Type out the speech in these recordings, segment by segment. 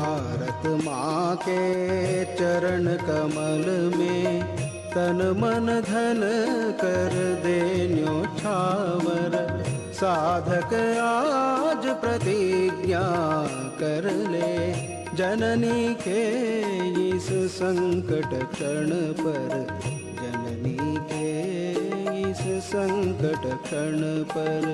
भारत माँ के चरण कमल में तन मन धन कर दे न्योछावर। साधक आज प्रतिज्ञा कर ले, जननी के इस संकट क्षण पर, जननी के इस संकट क्षण पर।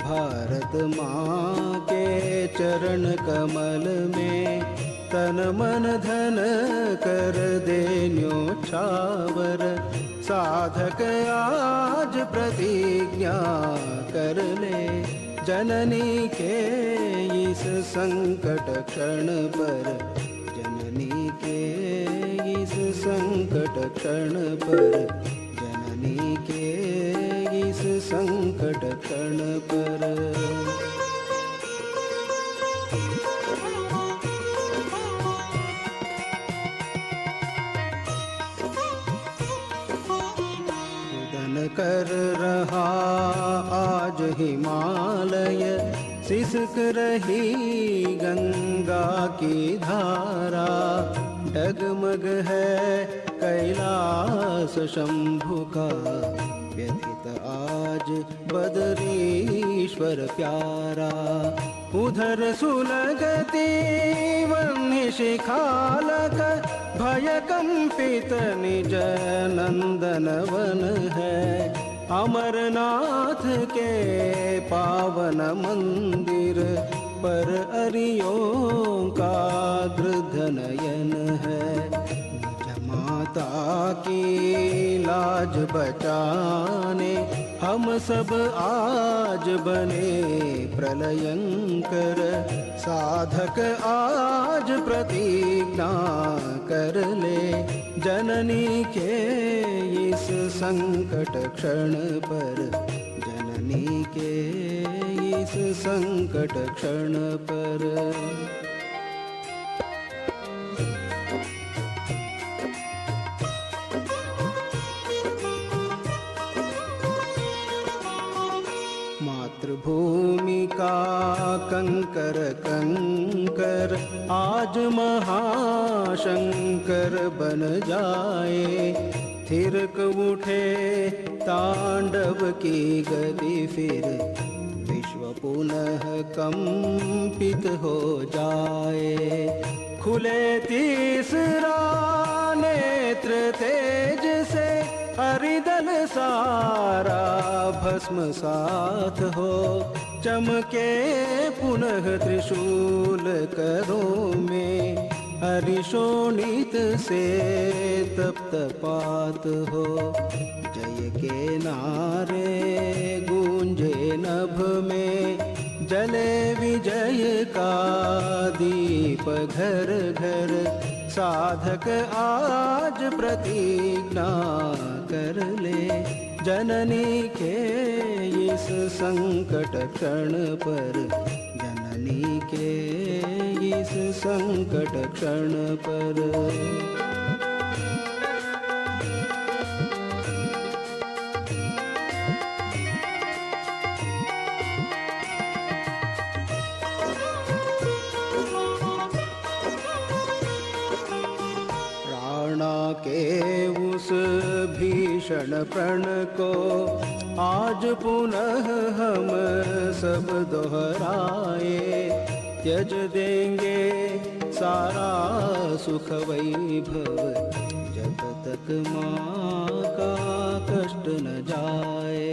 भारत माँ के चरण कमल में तन मन धन कर दे न्योछावर। साधक आज प्रतिज्ञा कर ले, जननी के इस संकट क्षण पर, जननी के इस संकट क्षण पर, जननी के इस संकट क्षण पर। कर रहा आज हिमालय, सिसक रही गंगा की धारा। डगमग है कैलाश शंभु का, व्यथित आज बदरीश्वर प्यारा। उधर सुलगती वन्य शिखालक, भय कंपित निज नंदन वन है। अमरनाथ के पावन मंदिर पर अरियों का गृध्र नयन है। निज माता की लाज बचाने हम सब आज बने प्रलयंकर। साधक आज प्रतिज्ञा कर ले, जननी के इस संकट क्षण पर, जननी के इस संकट क्षण पर। मातृभूमि का कंकर कंकर आज महाशंकर बन जाए। थिरक उठे तांडव की गति फिर, विश्व पुनः कंपित हो जाए। खुले तीसरा नेत्र तेज से, हरिदल सारा भस्म साथ हो। चमके पुनः त्रिशूल करों में, हरिशोणित से तप्त पात हो। जय के नारे गूंजे नभ में, जले विजय का दीप घर घर। साधक आज प्रतिज्ञा कर ले, जननी के इस संकट क्षण पर, जननी के इस संकट क्षण पर। के उस भीषण प्रण को आज पुनः हम सब दोहराए। त्यज देंगे सारा सुख वैभव, जब तक माँ का कष्ट न जाए।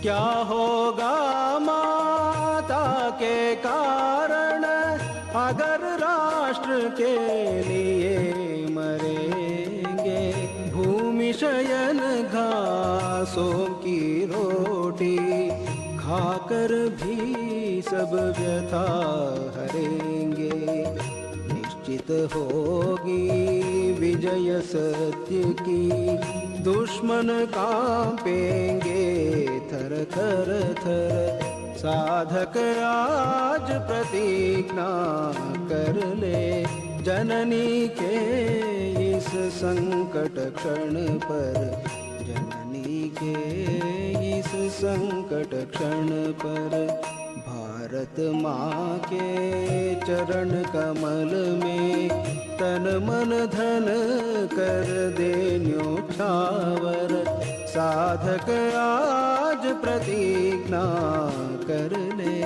क्या होगा माता के कारण, अगर राष्ट्र के लिए मरेंगे। भूमि शयन घासों की रोटी, खाकर भी सब व्यथा हरेंगे। निश्चित होगी विजय सत्य की, दुश्मन कांपेंगे थर थर थर। साधक आज प्रतिज्ञा कर ले, जननी के इस संकट क्षण पर, जननी के इस संकट क्षण पर। भारत भरत माँ के चरण कमल में तन मन धन कर दे न्योछावर। साधक आज प्रतिज्ञा कर ले,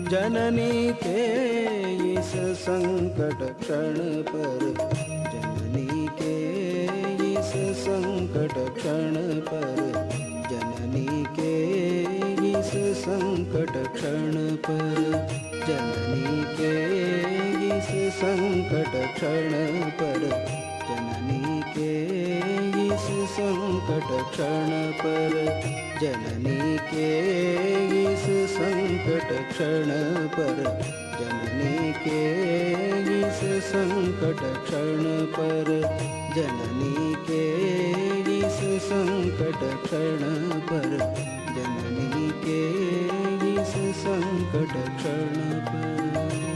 जननी के इस संकट क्षण पर, जननी के इस संकट क्षण पर, जननी के इस संकट क्षण पर, जननी के इस संकट क्षण पर, जननी के इस संकट क्षण पर, जननी के इस संकट क्षण पर, जननी के इस संकट क्षण पर, जननी के इस संकट क्षण पर, जननी के इस संकट क्षण पर।